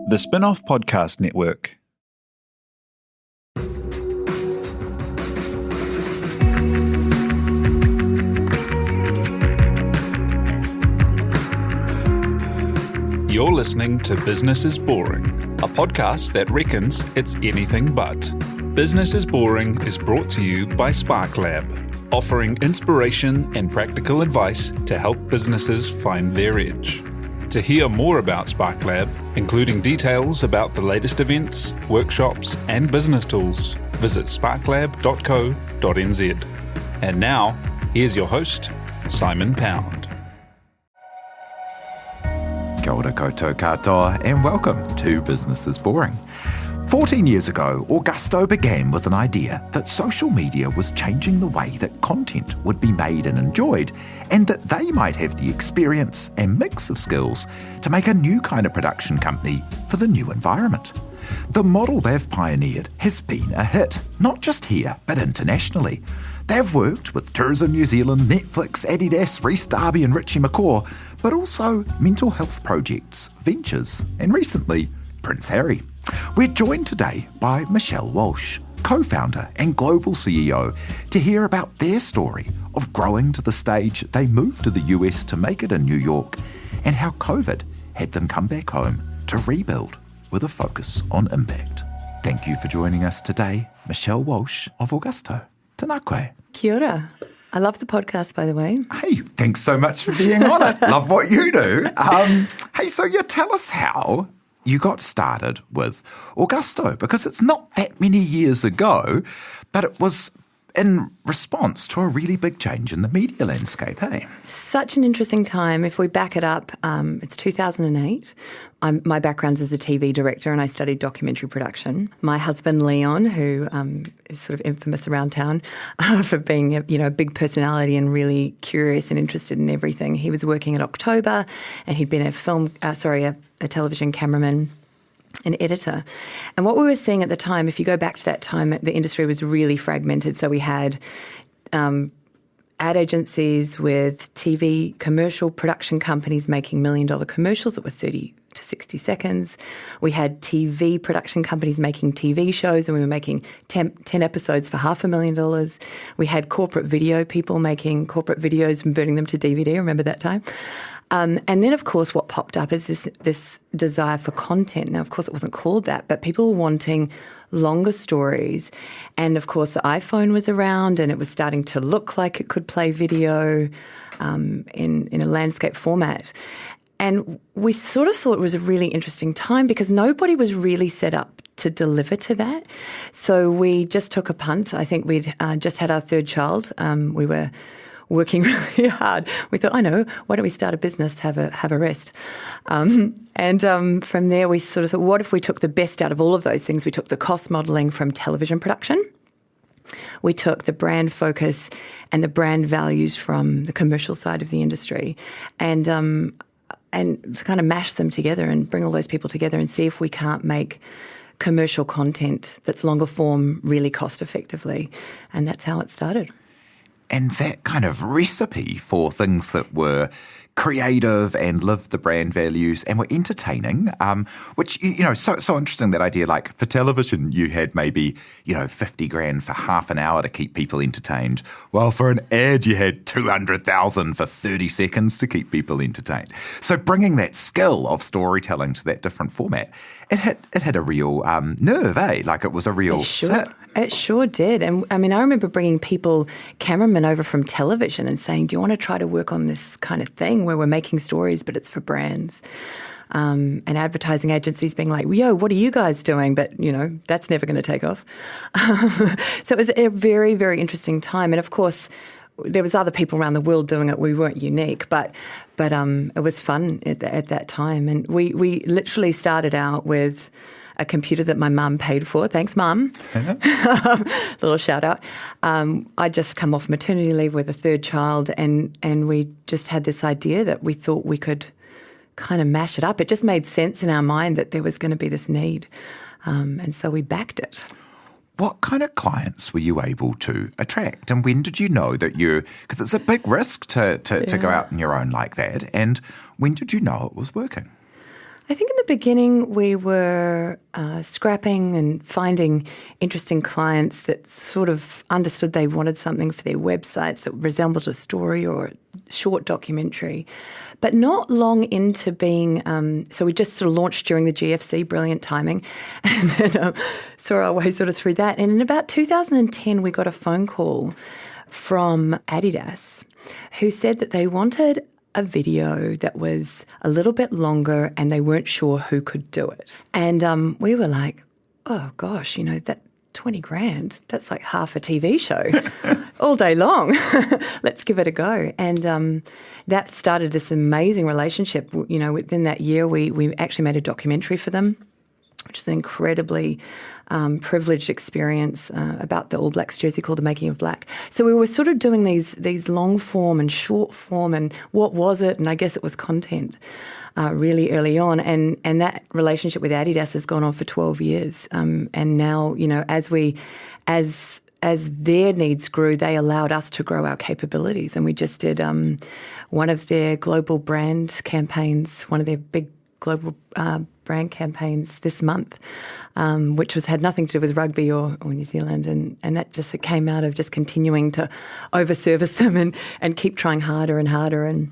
The Spin-off Podcast Network. You're listening to Business is Boring, a podcast that reckons it's anything but. Business is Boring is brought to you by SparkLab, offering inspiration and practical advice to help businesses find their edge. To hear more about SparkLab, including details about the latest events, workshops, and business tools, visit sparklab.co.nz. And now, here's your host, Simon Pound. Kia ora koutou katoa and welcome to Business is Boring. 14 years ago, Augusto began with an idea that social media was changing the way that content would be made and enjoyed, and that they might have the experience and mix of skills to make a new kind of production company for the new environment. The model they've pioneered has been a hit, not just here, but internationally. They've worked with Tourism New Zealand, Netflix, Adidas, Rhys Darby and Richie McCaw, but also mental health projects, ventures, and recently, Prince Harry. We're joined today by Michelle Walsh, co-founder and global CEO, to hear about their story of growing to the stage they moved to the US to make it in New York, and how COVID had them come back home to rebuild with a focus on impact. Thank you for joining us today, Michelle Walsh of Augusto. Tēnā koe. Kia ora. I love the podcast, by the way. Hey, thanks so much for being on it. Love what you do. Tell us how you got started with Augusto, because it's not that many years ago, but it was in response to a really big change in the media landscape, hey? Such an interesting time. If we back it up, it's 2008. My background's as a TV director and I studied documentary production. My husband, Leon, who is sort of infamous around town for being a big personality and really curious and interested in everything, he was working at October and he'd been a television cameraman an editor. And what we were seeing at the time, if you go back to that time, the industry was really fragmented. So we had ad agencies with TV commercial production companies making $1 million commercials that were 30 to 60 seconds. We had TV production companies making TV shows, and we were making 10 episodes for $500,000. We had corporate video people making corporate videos and burning them to DVD. Remember that time? And then, of course, what popped up is this desire for content. Now, of course, it wasn't called that, but people were wanting longer stories. And, of course, the iPhone was around and it was starting to look like it could play video in a landscape format. And we sort of thought it was a really interesting time because nobody was really set up to deliver to that. So we just took a punt. I think we'd just had our third child. We were working really hard. We thought, why don't we start a business, have a rest? From there, we sort of thought, what if we took the best out of all of those things? We took the cost modelling from television production. We took the brand focus and the brand values from the commercial side of the industry and kind of mash them together and bring all those people together and see if we can't make commercial content that's longer form really cost effectively. And that's how it started. And that kind of recipe for things that were creative and lived the brand values and were entertaining, which, so interesting, that idea, like for television, you had maybe, $50,000 for half an hour to keep people entertained. Well, for an ad, you had $200,000 for 30 seconds to keep people entertained. So bringing that skill of storytelling to that different format, it hit a real nerve, eh? Like it was a real sit. It sure did. And I remember bringing cameramen over from television and saying, do you want to try to work on this kind of thing where we're making stories, but it's for brands? And advertising agencies being like, yo, what are you guys doing? But, that's never going to take off. So it was a very, very interesting time. And of course, there was other people around the world doing it. We weren't unique, but it was fun at that time. And we literally started out with a computer that my mum paid for. Thanks, Mum. Little shout out. I'd just come off maternity leave with a third child, and we just had this idea that we thought we could kind of mash it up. It just made sense in our mind that there was going to be this need. And so we backed it. What kind of clients were you able to attract? And when did you know that because it's a big risk to go out on your own like that, and when did you know it was working? I think in the beginning we were scrapping and finding interesting clients that sort of understood they wanted something for their websites that resembled a story or a short documentary, but not long into being, so we just sort of launched during the GFC, brilliant timing, and then saw our way sort of through that. And in about 2010 we got a phone call from Adidas who said that they wanted a video that was a little bit longer and they weren't sure who could do it. And we were like, oh gosh, that 20 grand, that's like half a TV show all day long. Let's give it a go. And that started this amazing relationship. Within that year, we actually made a documentary for them, which is an incredibly privileged experience about the All Blacks jersey called The Making of Black. So we were sort of doing these long form and short form and what was it? And I guess it was content really early on. And that relationship with Adidas has gone on for 12 years. And now, as their needs grew, they allowed us to grow our capabilities. And we just did one of their global brand campaigns, one of their big global brand campaigns this month, which had nothing to do with rugby or New Zealand. And that just came out of just continuing to over-service them and keep trying harder and harder. And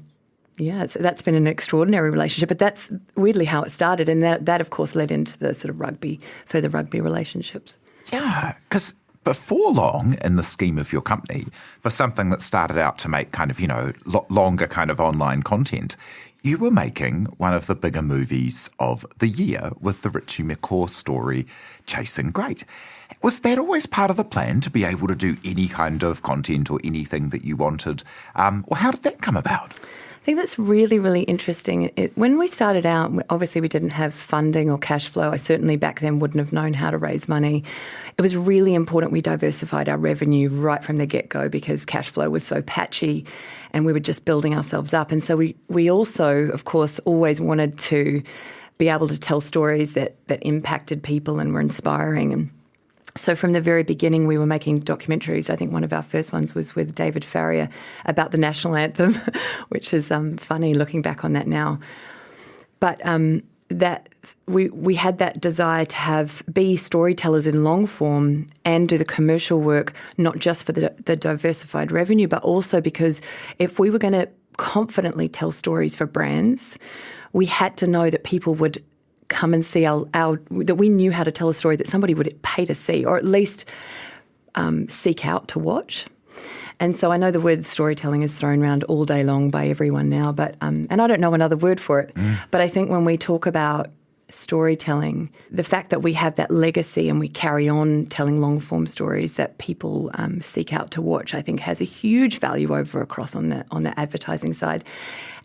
yeah, so that's been an extraordinary relationship. But that's weirdly how it started. And that of course, led into the sort of further rugby relationships. Yeah, because before long, in the scheme of your company, for something that started out to make kind of, longer kind of online content, you were making one of the bigger movies of the year with the Richie McCaw story, Chasing Great. Was that always part of the plan, to be able to do any kind of content or anything that you wanted? Or how did that come about? I think that's really, really interesting. When we started out, obviously we didn't have funding or cash flow. I certainly back then wouldn't have known how to raise money. It was really important we diversified our revenue right from the get-go because cash flow was so patchy and we were just building ourselves up. And so we also, of course, always wanted to be able to tell stories that impacted people and were inspiring. And so from the very beginning, we were making documentaries. I think one of our first ones was with David Farrier about the national anthem, which is funny looking back on that now. But that we had that desire to be storytellers in long form and do the commercial work, not just for the diversified revenue, but also because if we were going to confidently tell stories for brands, we had to know that people would come and see that we knew how to tell a story that somebody would pay to see, or at least seek out to watch. And so I know the word storytelling is thrown around all day long by everyone now, but and I don't know another word for it. But I think when we talk about storytelling, the fact that we have that legacy and we carry on telling long-form stories that people seek out to watch, I think has a huge value across on the advertising side.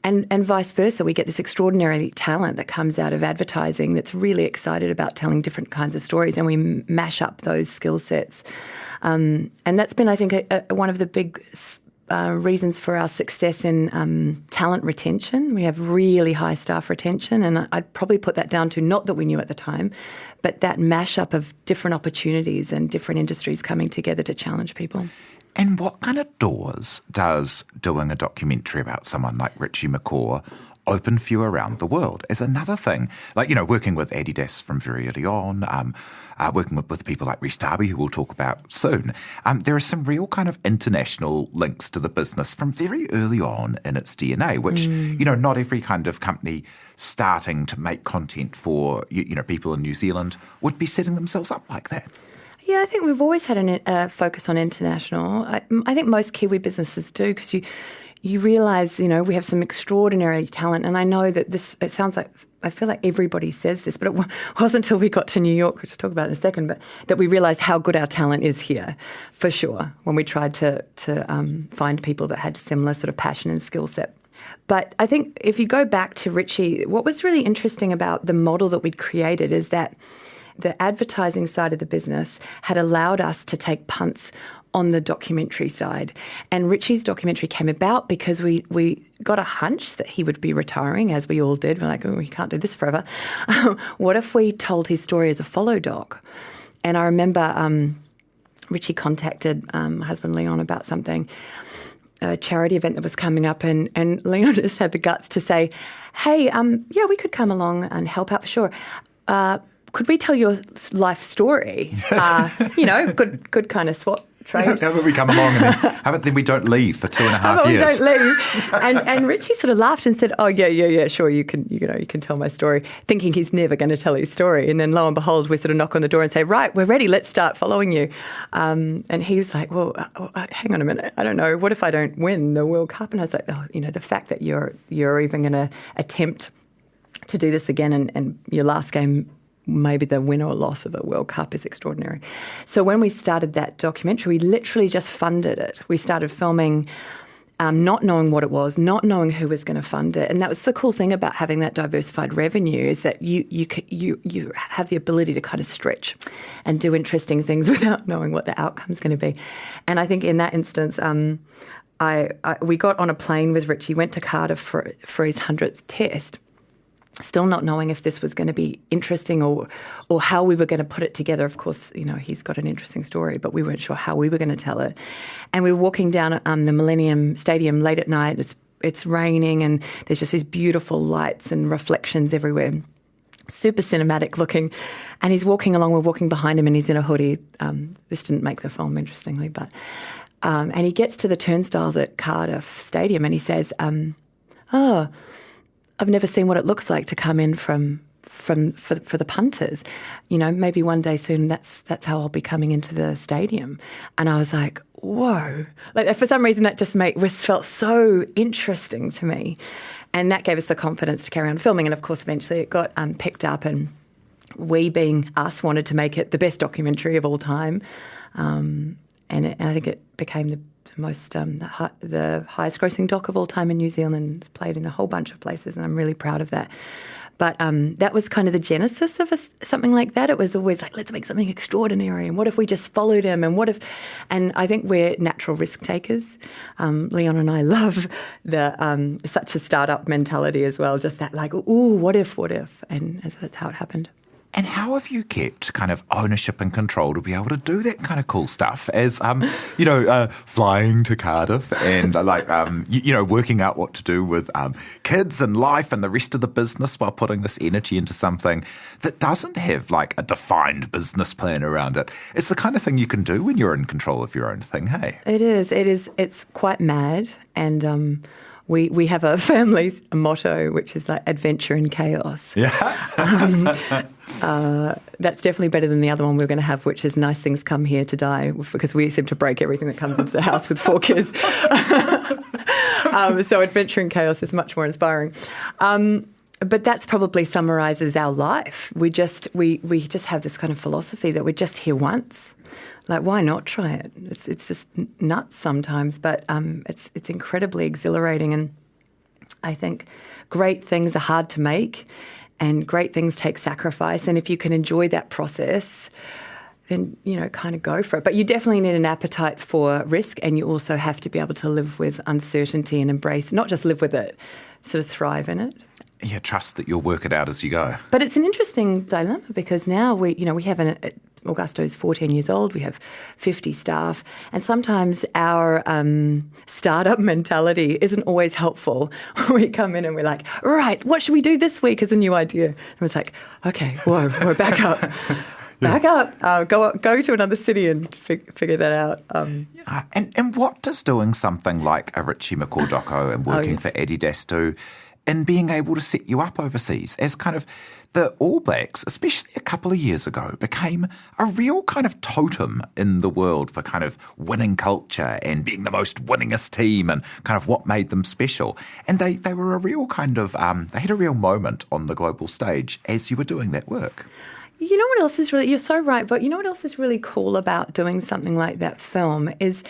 And vice versa, we get this extraordinary talent that comes out of advertising that's really excited about telling different kinds of stories, and we mash up those skill sets. And that's been, I think, one of the big reasons for our success in talent retention. We have really high staff retention, and I'd probably put that down to not that we knew at the time, but that mashup of different opportunities and different industries coming together to challenge people. And what kind of doors does doing a documentary about someone like Richie McCaw open for you around the world? Is another thing. Like, working with Adidas from very early on, working with people like Reece Darby, who we'll talk about soon, there are some real kind of international links to the business from very early on in its DNA, which, not every kind of company starting to make content for, people in New Zealand would be setting themselves up like that. Yeah, I think we've always had a focus on international. I think most Kiwi businesses do, because you realise, we have some extraordinary talent. And I know that it sounds like, I feel like everybody says this, but it wasn't until we got to New York, which we'll talk about in a second, but that we realised how good our talent is here, for sure, when we tried to find people that had similar sort of passion and skill set. But I think if you go back to Richie, what was really interesting about the model that we'd created is that the advertising side of the business had allowed us to take punts on the documentary side. And Richie's documentary came about because we got a hunch that he would be retiring, as we all did. We're like, we can't do this forever. What if we told his story as a follow doc? And I remember Richie contacted my husband Leon about something, a charity event that was coming up, and Leon just had the guts to say, hey, yeah, we could come along and help out for sure. Could we tell your life story? Good kind of swap trade. How about we come along and how about then we don't leave for 2.5 years? We don't leave. And Richie sort of laughed and said, "Oh yeah, sure, you can tell my story," thinking he's never going to tell his story. And then lo and behold, we sort of knock on the door and say, "Right, we're ready. Let's start following you." And he was like, "Well, hang on a minute. I don't know. What if I don't win the World Cup?" And I was like, "Oh, the fact that you're even going to attempt to do this again and your last game." Maybe the win or loss of a World Cup is extraordinary. So when we started that documentary, we literally just funded it. We started filming, not knowing what it was, not knowing who was going to fund it. And that was the cool thing about having that diversified revenue, is that you have the ability to kind of stretch and do interesting things without knowing what the outcome's going to be. And I think in that instance, we got on a plane with Richie, went to Cardiff for his 100th test, still not knowing if this was going to be interesting or how we were going to put it together. Of course, he's got an interesting story, but we weren't sure how we were going to tell it. And we were walking down the Millennium Stadium late at night. It's raining and there's just these beautiful lights and reflections everywhere. Super cinematic looking. And he's walking along, we're walking behind him and he's in a hoodie. This didn't make the film, interestingly, but... and he gets to the turnstiles at Cardiff Stadium and he says, I've never seen what it looks like to come in for the punters. Maybe one day soon that's how I'll be coming into the stadium. And I was like, whoa. Like, for some reason that just felt so interesting to me. And that gave us the confidence to carry on filming. And of course, eventually it got picked up, and we, being us, wanted to make it the best documentary of all time. And I think it became the highest grossing doc of all time in New Zealand. It's played in a whole bunch of places, and I'm really proud of that. But that was kind of the genesis of something like that. It was always like, let's make something extraordinary, and what if we just followed him, and I think we're natural risk takers. Leon and I love such a startup mentality as well, just that like, ooh, what if, and that's how it happened. And how have you kept kind of ownership and control to be able to do that kind of cool stuff as, flying to Cardiff and working out what to do with kids and life and the rest of the business while putting this energy into something that doesn't have like a defined business plan around it? It's the kind of thing you can do when you're in control of your own thing, hey? It is. It's quite mad. And we have a family motto, which is like adventure and chaos. Yeah. That's definitely better than the other one we're going to have, which is nice things come here to die, because we seem to break everything that comes into the house with 4 kids. So adventure and chaos is much more inspiring. But that's probably summarises our life. We just have this kind of philosophy that we're just here once. Like, why not try it? It's just nuts sometimes, but it's incredibly exhilarating. And I think great things are hard to make, and great things take sacrifice. And if you can enjoy that process, then, kind of go for it. But you definitely need an appetite for risk, and you also have to be able to live with uncertainty and embrace, not just live with it, sort of thrive in it. Yeah, trust that you'll work it out as you go. But it's an interesting dilemma, because now we have Augusto's 14 years old, we have 50 staff, and sometimes our startup mentality isn't always helpful. We come in and we're like, right, what should we do this week as a new idea? And it's like, okay, whoa, we're back up. Back up. Go to another city and figure that out. And what does doing something like a Richie McCaw doco and working for Adidas do in being able to set you up overseas, as kind of the All Blacks, especially a couple of years ago, became a real kind of totem in the world for kind of winning culture and being the most winningest team and kind of what made them special. And they were a real kind of, they had a real moment on the global stage as you were doing that work. You know what else is really, you're so right, but you know what else is really cool about doing something like that film is,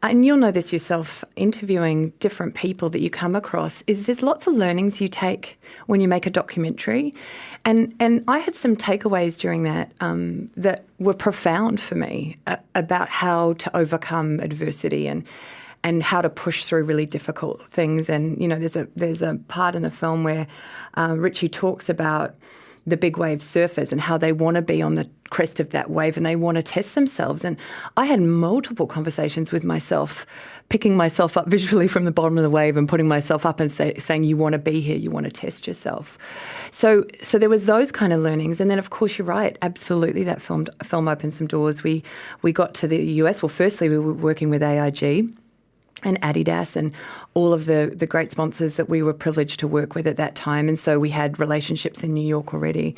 and you'll know this yourself, interviewing different people that you come across, is there's lots of learnings you take when you make a documentary. And I had some takeaways during that that were profound for me about how to overcome adversity and how to push through really difficult things. And, there's a part in the film where Richie talks about, the big wave surfers and how they want to be on the crest of that wave and they want to test themselves. And I had multiple conversations with myself, picking myself up visually from the bottom of the wave and putting myself up and saying, you want to be here, you want to test yourself. So there was those kind of learnings. And then, of course, you're right, absolutely, that film opened some doors. We got to the US. Well, firstly, we were working with AIG and Adidas and all of the great sponsors that we were privileged to work with at that time. And so we had relationships in New York already.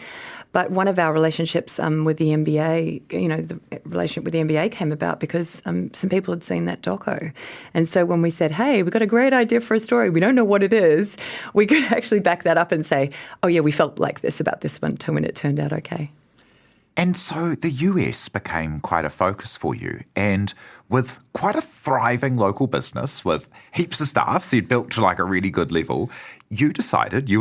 But one of our relationships with the NBA, the relationship with the NBA came about because some people had seen that doco. And so when we said, hey, we've got a great idea for a story, we don't know what it is, we could actually back that up and say, oh, yeah, we felt like this about this one too, and it turned out okay. And so the US became quite a focus for you, and with quite a thriving local business with heaps of staff, so you'd built to like a really good level, you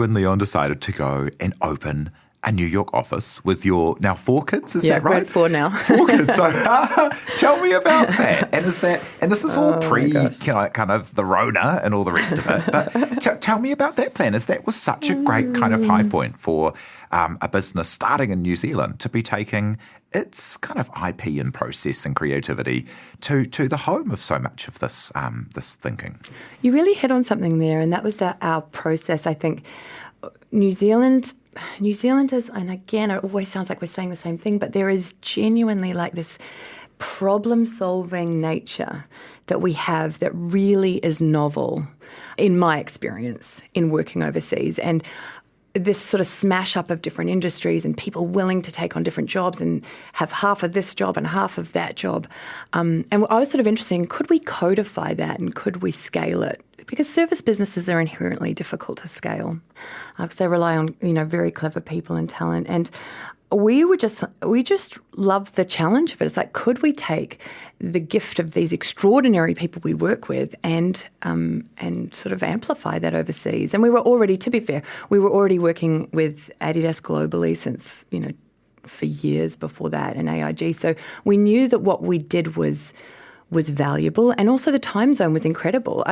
and Leon decided to go and open a New York office with your now 4 kids, is that right? Yeah, 4 now. 4 kids. So tell me about that. And this is all kind of the Rona and all the rest of it. But tell me about that plan, as that was such a great kind of high point for a business starting in New Zealand to be taking its kind of IP and process and creativity to the home of so much of this thinking. You really hit on something there, and that was our process. I think New Zealanders, and again, it always sounds like we're saying the same thing, but there is genuinely like this problem-solving nature that we have that really is novel, in my experience, in working overseas. And this sort of smash up of different industries and people willing to take on different jobs and have half of this job and half of that job. And I was sort of interested in, could we codify that and could we scale it? Because service businesses are inherently difficult to scale because they rely on, very clever people and talent. And we just loved the challenge of it. It's like, could we take the gift of these extraordinary people we work with and sort of amplify that overseas? And we were already, to be fair, working with Adidas globally since, for years before that, and AIG. So we knew that what we did was valuable, and also the time zone was incredible.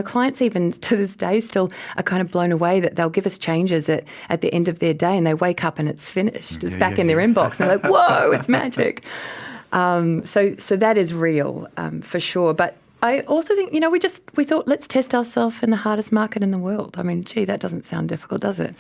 Clients even to this day still are kind of blown away that they'll give us changes at the end of their day and they wake up and it's finished. It's back in their inbox. And they're like, whoa, it's magic. So that is real for sure. But I also think, we thought, let's test ourselves in the hardest market in the world. I mean, gee, that doesn't sound difficult, does it?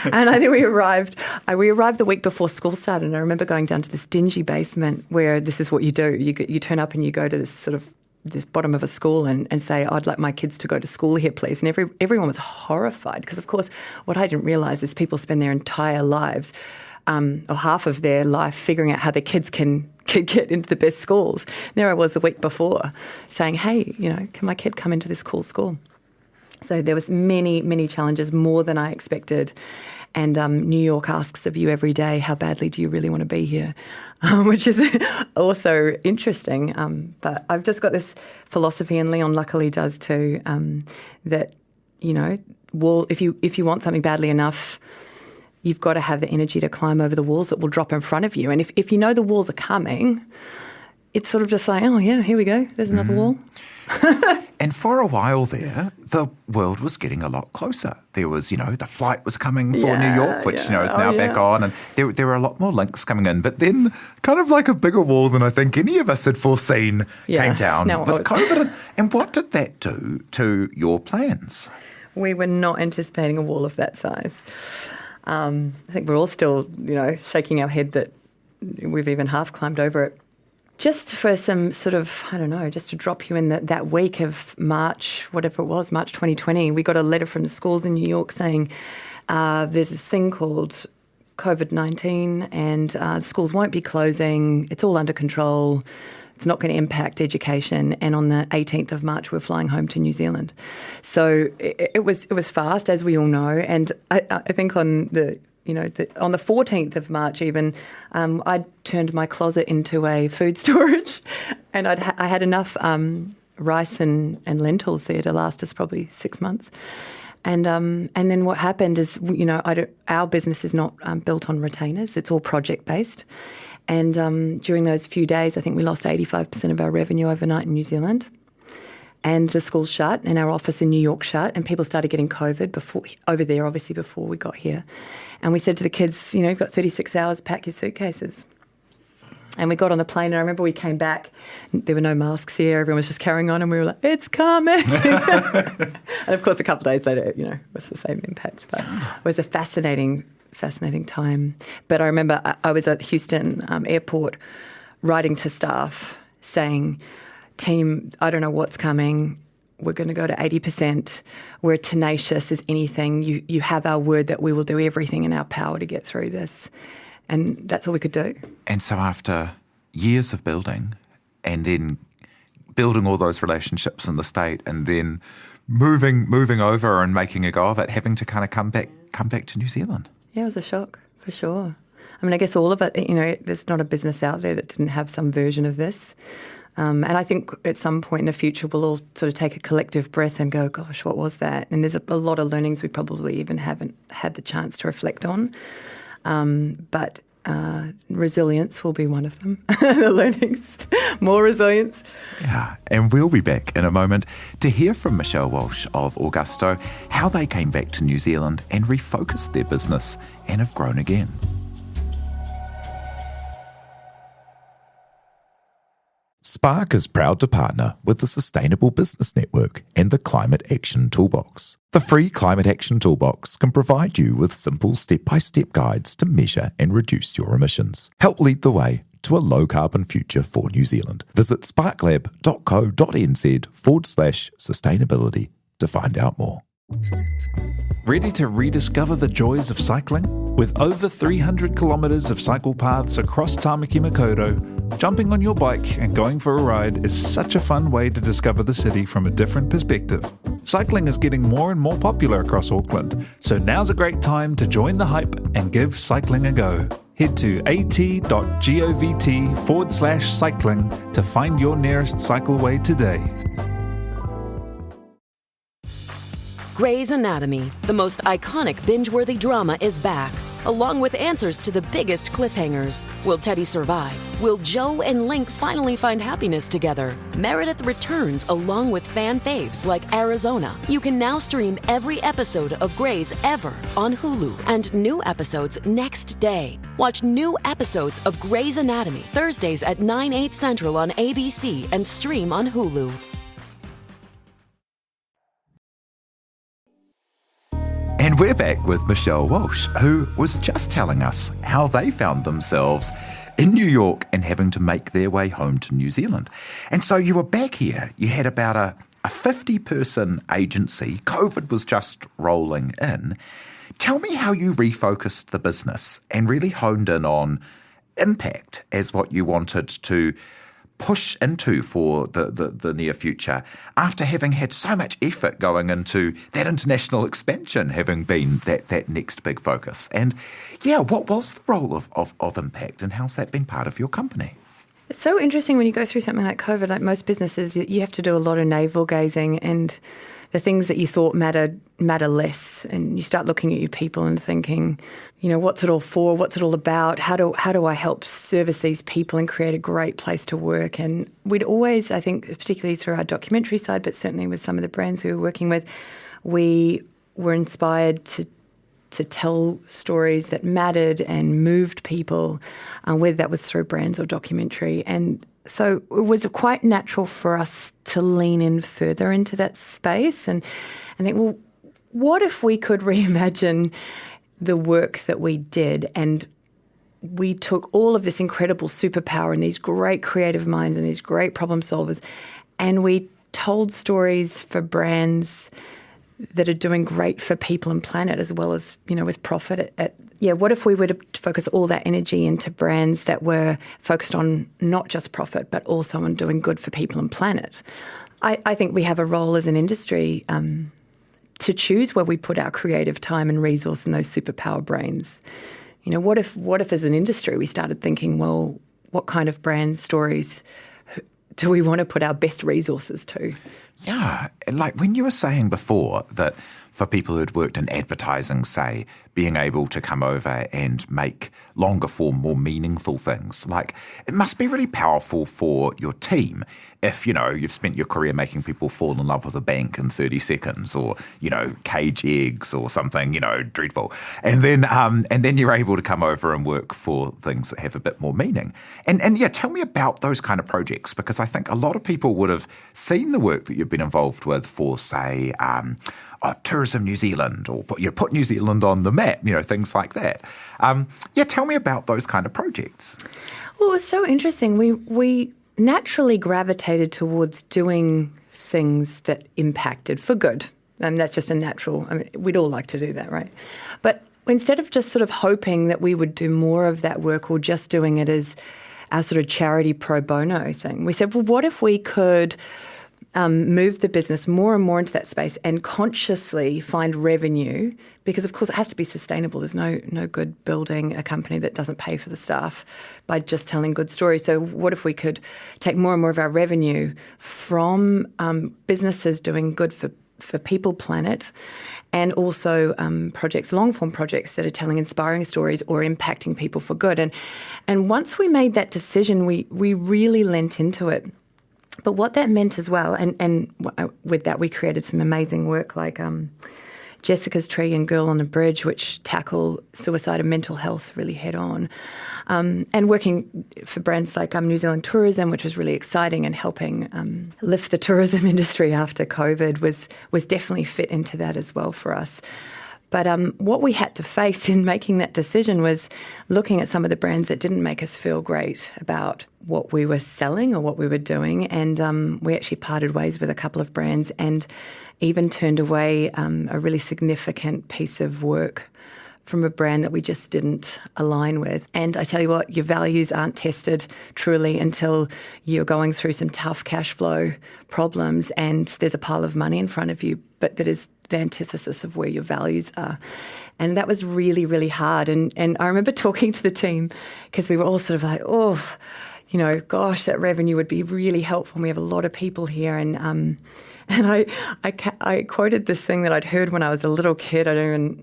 And I think we arrived the week before school started, and I remember going down to this dingy basement where this is what you do. You turn up and you go to this bottom of a school and say, I'd like my kids to go to school here, please. And everyone was horrified because, of course, what I didn't realise is people spend their entire lives or half of their life figuring out how their kids can get into the best schools. There I was a week before saying, hey, can my kid come into this cool school? So there was many, many challenges, more than I expected. And New York asks of you every day, how badly do you really want to be here? Which is also interesting. But I've just got this philosophy, and Leon luckily does too, that, if you want something badly enough, you've got to have the energy to climb over the walls that will drop in front of you. And if you know the walls are coming, it's sort of just like, oh, yeah, here we go. There's another wall. And for a while there, the world was getting a lot closer. There was, the flight was coming for New York, which, is now back on. And there were a lot more links coming in. But then kind of like a bigger wall than I think any of us had foreseen came down with COVID. And what did that do to your plans? We were not anticipating a wall of that size. I think we're all still, shaking our head that we've even half climbed over it. Just for some sort of, just to drop you in that week of March, whatever it was, March 2020, we got a letter from the schools in New York saying there's this thing called COVID-19 and the schools won't be closing. It's all under control. It's not going to impact education. And on the 18th of March, we're flying home to New Zealand. So it was fast, as we all know. And I think on the 14th of March even, I turned my closet into a food storage, and I had enough rice and lentils there to last us probably 6 months. And then what happened is, our business is not built on retainers. It's all project-based. And during those few days, I think we lost 85% of our revenue overnight in New Zealand. and the school shut and our office in New York shut, and people started getting COVID over there, obviously, before we got here. And we said to the kids, you've got 36 hours, pack your suitcases. And we got on the plane, and I remember we came back, there were no masks here, everyone was just carrying on, and we were like, it's coming. And of course, a couple of days later, it was the same impact. But it was a fascinating time. But I remember I was at Houston airport writing to staff saying, team, I don't know what's coming. We're going to go to 80%. We're tenacious as anything. You have our word that we will do everything in our power to get through this. And that's all we could do. And so after years of building and then building all those relationships in the state and then moving over and making a go of it, having to kind of come back to New Zealand. Yeah, it was a shock, for sure. I mean, I guess all of it, there's not a business out there that didn't have some version of this. And I think at some point in the future, we'll all sort of take a collective breath and go, gosh, what was that? And there's a lot of learnings we probably even haven't had the chance to reflect on. But resilience will be one of them, the learnings, more resilience. Yeah, and we'll be back in a moment to hear from Michelle Walsh of Augusto, how they came back to New Zealand and refocused their business and have grown again. Spark is proud to partner with the Sustainable Business Network and the Climate Action Toolbox. The free Climate Action Toolbox can provide you with simple step-by-step guides to measure and reduce your emissions. Help lead the way to a low-carbon future for New Zealand. Visit sparklab.co.nz/sustainability to find out more. Ready to rediscover the joys of cycling? With over 300 kilometres of cycle paths across Tāmaki Makaurau, jumping on your bike and going for a ride is such a fun way to discover the city from a different perspective. Cycling is getting more and more popular across Auckland, so now's a great time to join the hype and give cycling a go. Head to at.govt/cycling to find your nearest cycleway today. Grey's Anatomy, the most iconic binge-worthy drama, is back, along with answers to the biggest cliffhangers. Will Teddy survive? Will Joe and Link finally find happiness together? Meredith returns along with fan faves like Arizona. You can now stream every episode of Grey's ever on Hulu and new episodes next day. Watch new episodes of Grey's Anatomy Thursdays at 9/8 Central on ABC and stream on Hulu. And we're back with Michelle Walsh, who was just telling us how they found themselves in New York and having to make their way home to New Zealand. And so you were back here. You had about a 50-person agency. COVID was just rolling in. Tell me how you refocused the business and really honed in on impact as what you wanted to push into for the near future after having had so much effort going into that international expansion having been that next big focus. And yeah, what was the role of impact and how's that been part of your company? It's so interesting when you go through something like COVID, like most businesses, you have to do a lot of navel gazing and the things that you thought matter less. And you start looking at your people and thinking, what's it all for? What's it all about? How do I help service these people and create a great place to work? And we'd always, I think, particularly through our documentary side, but certainly with some of the brands we were working with, we were inspired to tell stories that mattered and moved people, whether that was through brands or documentary. And so it was quite natural for us to lean in further into that space and think, well, what if we could reimagine the work that we did and we took all of this incredible superpower and these great creative minds and these great problem solvers and we told stories for brands that are doing great for people and planet as well as, with profit. What if we were to focus all that energy into brands that were focused on not just profit, but also on doing good for people and planet? I think we have a role as an industry to choose where we put our creative time and resource in those superpower brains. What if as an industry we started thinking, well, what kind of brand stories do we want to put our best resources to? Yeah, like when you were saying before that for people who'd worked in advertising, say, being able to come over and make longer form, more meaningful things. Like, it must be really powerful for your team if, you've spent your career making people fall in love with a bank in 30 seconds or, cage eggs or something, dreadful. And then you're able to come over and work for things that have a bit more meaning. And yeah, tell me about those kind of projects, because I think a lot of people would have seen the work that you've been involved with for, say, Tourism New Zealand, or put New Zealand on the map, things like that. Tell me about those kind of projects. Well, it's so interesting. We naturally gravitated towards doing things that impacted for good. And that's just a natural, we'd all like to do that, right? But instead of just sort of hoping that we would do more of that work or just doing it as our sort of charity pro bono thing, we said, well, what if we could move the business more and more into that space and consciously find revenue, because of course it has to be sustainable. There's no good building a company that doesn't pay for the staff by just telling good stories. So what if we could take more and more of our revenue from businesses doing good for people, planet, and also projects, long-form projects that are telling inspiring stories or impacting people for good. And once we made that decision, we really lent into it. But what that meant as well, and with that we created some amazing work like Jessica's Tree and Girl on the Bridge, which tackle suicide and mental health really head on. And working for brands like New Zealand Tourism, which was really exciting, and helping lift the tourism industry after COVID was definitely fit into that as well for us. But what we had to face in making that decision was looking at some of the brands that didn't make us feel great about what we were selling or what we were doing. And we actually parted ways with a couple of brands and even turned away a really significant piece of work from a brand that we just didn't align with. And I tell you what, your values aren't tested truly until you're going through some tough cash flow problems and there's a pile of money in front of you, but that is the antithesis of where your values are. And that was really, really hard. And I remember talking to the team because we were all sort of like, gosh, that revenue would be really helpful. And we have a lot of people here. And I quoted this thing that I'd heard when I was a little kid. I don't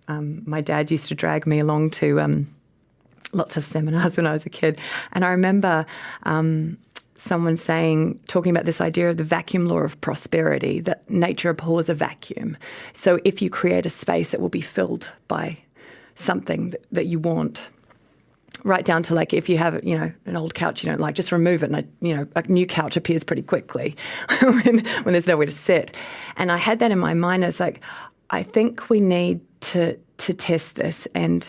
even, my dad used to drag me along to lots of seminars when I was a kid. And I remember someone talking about this idea of the vacuum law of prosperity, that nature abhors a vacuum. So if you create a space, it will be filled by something that you want. Right down to like if you have, an old couch you don't like, just remove it and, a new couch appears pretty quickly when there's nowhere to sit. And I had that in my mind. It's like, I think we need to test this and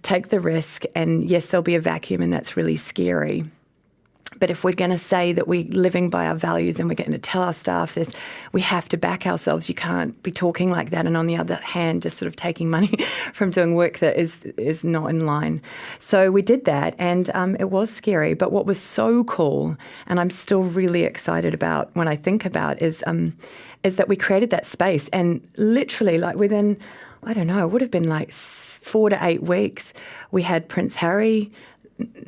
take the risk. And yes, there'll be a vacuum and that's really scary. But if we're going to say that we're living by our values and we're going to tell our staff this, we have to back ourselves. You can't be talking like that and on the other hand just sort of taking money from doing work that is not in line. So we did that and it was scary. But what was so cool, and I'm still really excited about when I think about, is that we created that space. And literally like within, I don't know, it would have been like 4 to 8 weeks, we had Prince Harry,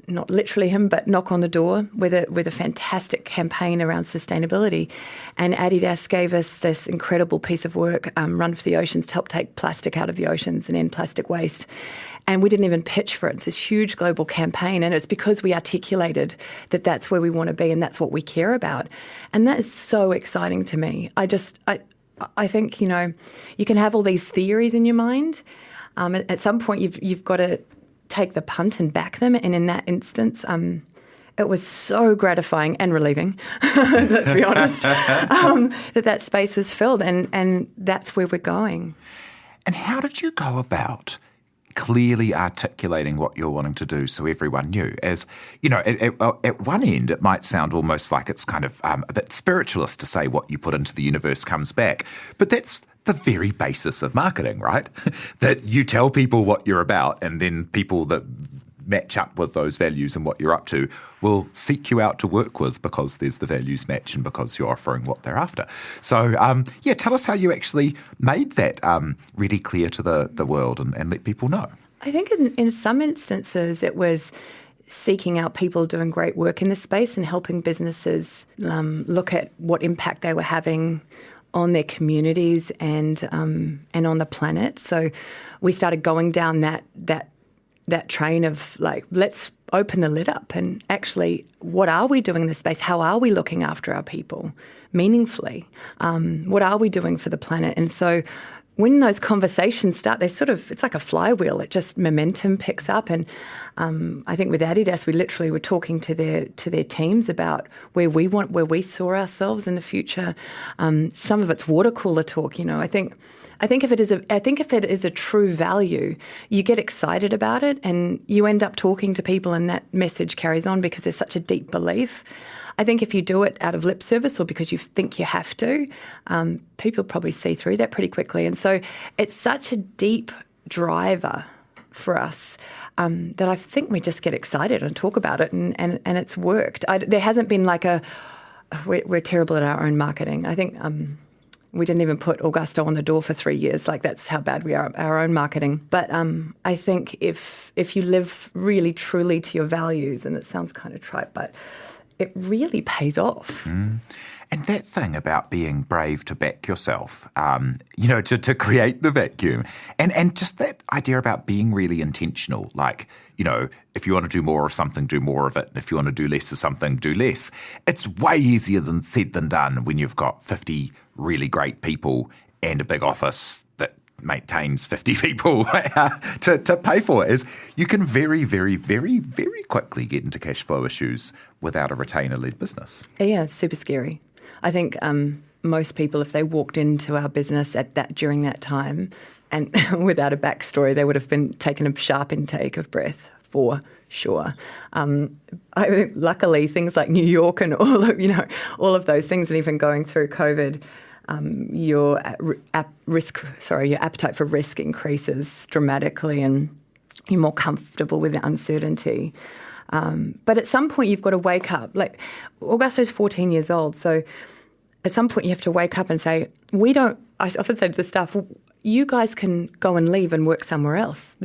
not literally him, but knock on the door with a fantastic campaign around sustainability. And Adidas gave us this incredible piece of work, Run for the Oceans, to help take plastic out of the oceans and end plastic waste. And we didn't even pitch for it. It's this huge global campaign. And it's because we articulated that that's where we want to be and that's what we care about. And that is so exciting to me. I think, you can have all these theories in your mind. At some point, you've got to take the punt and back them. And in that instance, it was so gratifying and relieving, let's be honest, that space was filled. And that's where we're going. And how did you go about clearly articulating what you're wanting to do so everyone knew? As, at one end, it might sound almost like it's kind of a bit spiritualist to say what you put into the universe comes back. But that's the very basis of marketing, right? That you tell people what you're about and then people that match up with those values and what you're up to will seek you out to work with because there's the values match and because you're offering what they're after. So, tell us how you actually made that really clear to the world and let people know. I think in some instances it was seeking out people doing great work in the space and helping businesses look at what impact they were having on their communities and on the planet. So we started going down that train of like, let's open the lid up and actually, what are we doing in this space? How are we looking after our people meaningfully? What are we doing for the planet? And so when those conversations start, it's like a flywheel. It just momentum picks up. And I think with Adidas, we literally were talking to their teams about where we saw ourselves in the future. Some of it's water cooler talk. I think if it is a true value, you get excited about it, and you end up talking to people, and that message carries on because there's such a deep belief. I think if you do it out of lip service or because you think you have to, people probably see through that pretty quickly. And so it's such a deep driver for us that I think we just get excited and talk about it, and it's worked. There hasn't been like we're terrible at our own marketing. I think we didn't even put Augusto on the door for 3 years. Like, that's how bad we are at our own marketing. But I think if you live really truly to your values, and it sounds kind of trite, but it really pays off. And that thing about being brave to back yourself, to create the vacuum, and just that idea about being really intentional, like, if you want to do more of something, do more of it. And if you want to do less of something, do less. It's way easier said than done when you've got 50 really great people and a big office that maintains 50 people to pay for it. Is you can very, very, very, very quickly get into cash flow issues without a retainer-led business. Yeah, it's super scary. I think most people, if they walked into our business during that time and without a backstory, they would have been taking a sharp intake of breath for sure. Luckily, things like New York and all of those things, and even going through COVID, your appetite for risk increases dramatically, and you're more comfortable with the uncertainty. But at some point, you've got to wake up. Like, Augusto's 14 years old, so at some point you have to wake up and say, I often say to the staff, you guys can go and leave and work somewhere else.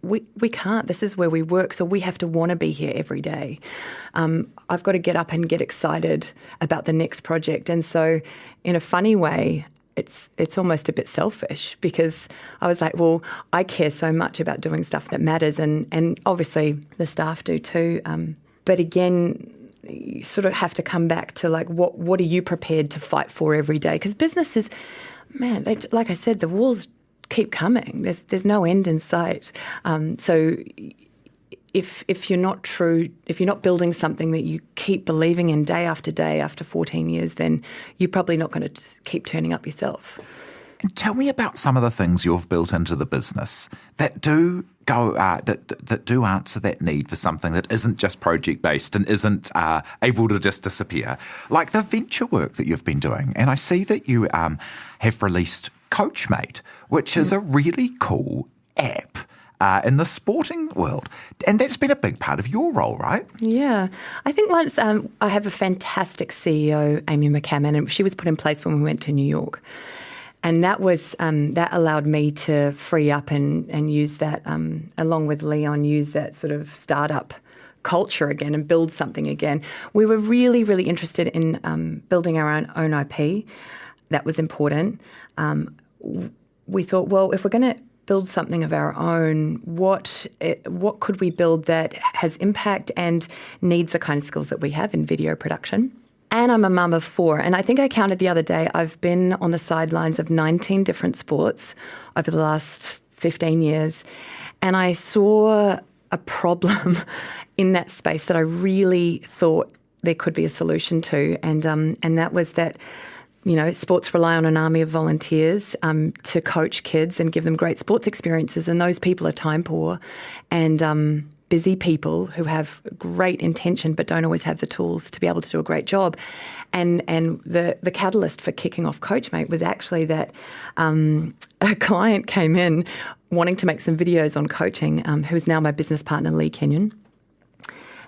We can't. This is where we work, so we have to want to be here every day. I've got to get up and get excited about the next project. And so in a funny way, it's almost a bit selfish, because I was like, well, I care so much about doing stuff that matters, and obviously the staff do too. But again, you sort of have to come back to like, what are you prepared to fight for every day? Because business is, man, like I said, the walls keep coming. There's no end in sight. So if you're not building something that you keep believing in day after 14 years, then you're probably not going to keep turning up yourself. And tell me about some of the things you've built into the business that do that do answer that need for something that isn't just project-based and isn't able to just disappear, like the venture work that you've been doing. And I see that you have released Coachmate, which is a really cool app in the sporting world. And that's been a big part of your role, right? Yeah. I think once I have a fantastic CEO, Amy McCammon, and she was put in place when we went to New York. And that was that allowed me to free up and use that, along with Leon, use that sort of startup culture again and build something again. We were really, really interested in building our own IP. That was important. We thought, well, if we're going to build something of our own, what could we build that has impact and needs the kind of skills that we have in video production? And I'm a mum of 4. And I think I counted the other day, I've been on the sidelines of 19 different sports over the last 15 years. And I saw a problem in that space that I really thought there could be a solution to. And that was that, sports rely on an army of volunteers to coach kids and give them great sports experiences. And those people are time poor and busy people who have great intention but don't always have the tools to be able to do a great job. And the catalyst for kicking off Coachmate was actually that a client came in wanting to make some videos on coaching, who is now my business partner, Lee Kenyon.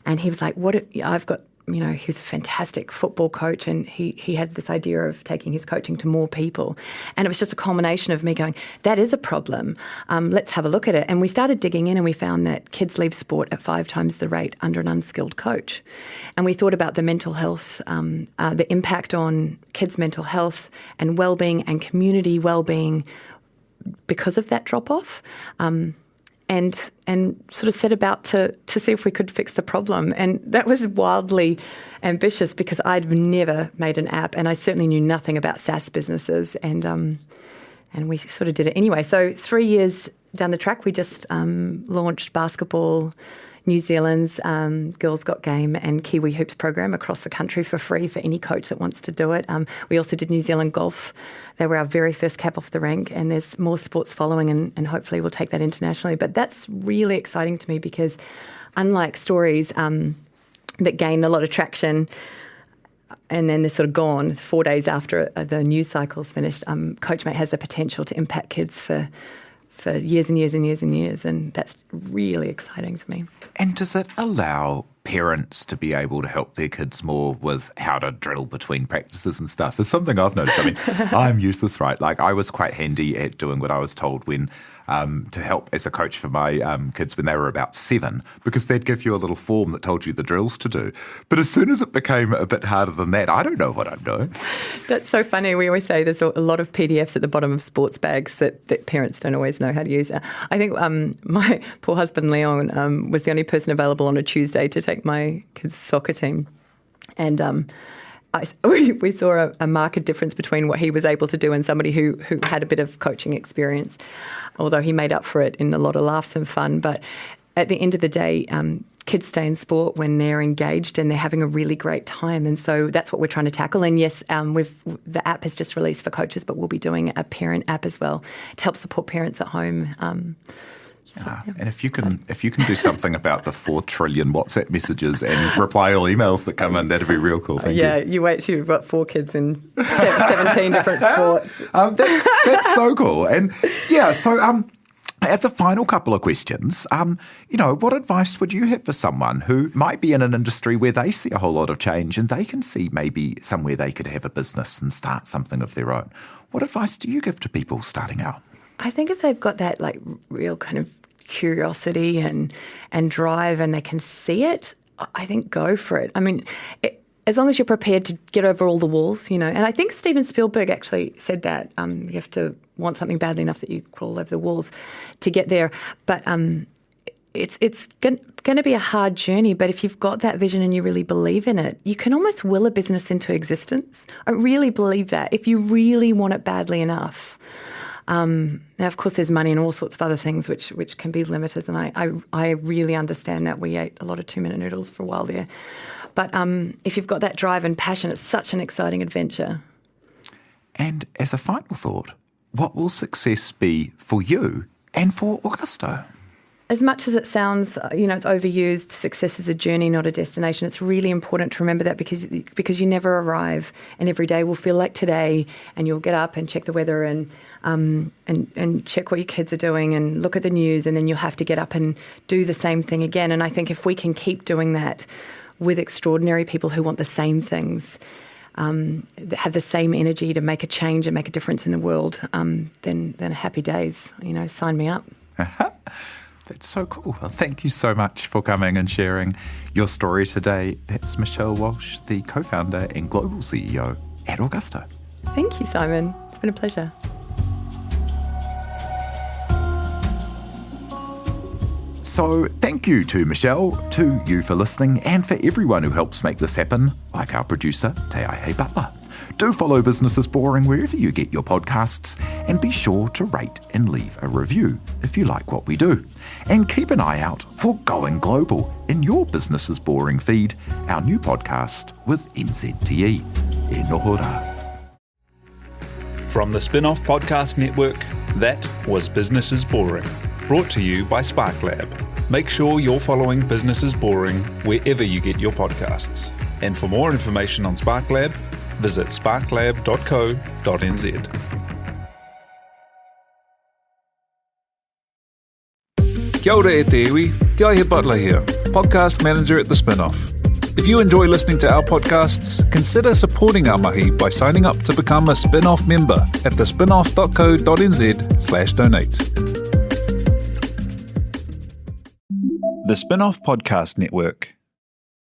And he was like, I've got he was a fantastic football coach, and he had this idea of taking his coaching to more people. And it was just a culmination of me going, that is a problem. Let's have a look at it. And we started digging in, and we found that kids leave sport at 5 times the rate under an unskilled coach. And we thought about the mental health, the impact on kids' mental health and well-being and community well-being because of that drop-off. And sort of set about to see if we could fix the problem. And that was wildly ambitious because I'd never made an app, and I certainly knew nothing about SaaS businesses. And we sort of did it anyway. So 3 years down the track, we just launched Basketball New Zealand's Girls Got Game and Kiwi Hoops program across the country for free for any coach that wants to do it. We also did New Zealand Golf. They were our very first cap off the rank, and there's more sports following, and hopefully we'll take that internationally. But that's really exciting to me because unlike stories that gain a lot of traction and then they're sort of gone 4 days after the news cycle's finished, Coachmate has the potential to impact kids for years and years and years and years, and that's really exciting to me. And does it allow parents to be able to help their kids more with how to drill between practices and stuff? It's something I've noticed. I mean, I'm useless, right? Like, I was quite handy at doing what I was told when to help as a coach for my kids when they were about 7, because they'd give you a little form that told you the drills to do. But as soon as it became a bit harder than that, I don't know what I'm doing. That's so funny. We always say there's a lot of PDFs at the bottom of sports bags that parents don't always know how to use. I think my poor husband Leon was the only person available on a Tuesday to take my kids' soccer team. And we saw a marked difference between what he was able to do and somebody who had a bit of coaching experience, although he made up for it in a lot of laughs and fun. But at the end of the day, kids stay in sport when they're engaged and they're having a really great time. And so that's what we're trying to tackle. And yes, the app has just released for coaches, but we'll be doing a parent app as well to help support parents at home. And if you can do something about the 4 trillion WhatsApp messages and reply all emails that come in, that'd be real cool. Thank you. You wait till you've got 4 kids in 17 different sports. That's so cool. And so as a final couple of questions, what advice would you have for someone who might be in an industry where they see a whole lot of change and they can see maybe somewhere they could have a business and start something of their own? What advice do you give to people starting out? I think if they've got that real kind of curiosity and drive and they can see it, I think go for it. I mean, as long as you're prepared to get over all the walls, and I think Steven Spielberg actually said that you have to want something badly enough that you crawl over the walls to get there. But it's going to be a hard journey, but if you've got that vision and you really believe in it, you can almost will a business into existence. I really believe that if you really want it badly enough. Now, of course, there's money and all sorts of other things which can be limiters, and I really understand that. We ate a lot of 2-minute noodles for a while there. But if you've got that drive and passion, it's such an exciting adventure. And as a final thought, what will success be for you and for Augusto? As much as it sounds, it's overused, success is a journey, not a destination. It's really important to remember that because you never arrive, and every day will feel like today, and you'll get up and check the weather and check what your kids are doing and look at the news, and then you'll have to get up and do the same thing again. And I think if we can keep doing that with extraordinary people who want the same things, that have the same energy to make a change and make a difference in the world, then happy days. Sign me up. That's so cool. Well, thank you so much for coming and sharing your story today. That's Michelle Walsh, the co-founder and global CEO at Augusto. Thank you, Simon. It's been a pleasure. So thank you to Michelle, to you for listening, and for everyone who helps make this happen, like our producer, Te Aihe Butler. Do follow Business is Boring wherever you get your podcasts, and be sure to rate and leave a review if you like what we do. And keep an eye out for Going Global in your Business is Boring feed, our new podcast with MZTE. E noho rā. From the Spin-Off Podcast Network, that was Business is Boring, brought to you by SparkLab. Make sure you're following Business is Boring wherever you get your podcasts. And for more information on SparkLab, visit sparklab.co.nz. Kia ora e te iwi, Te Aihe Butler here, podcast manager at The Spin-Off. If you enjoy listening to our podcasts, consider supporting our mahi by signing up to become a Spinoff member at thespinoff.co.nz/donate. The Spinoff Podcast Network.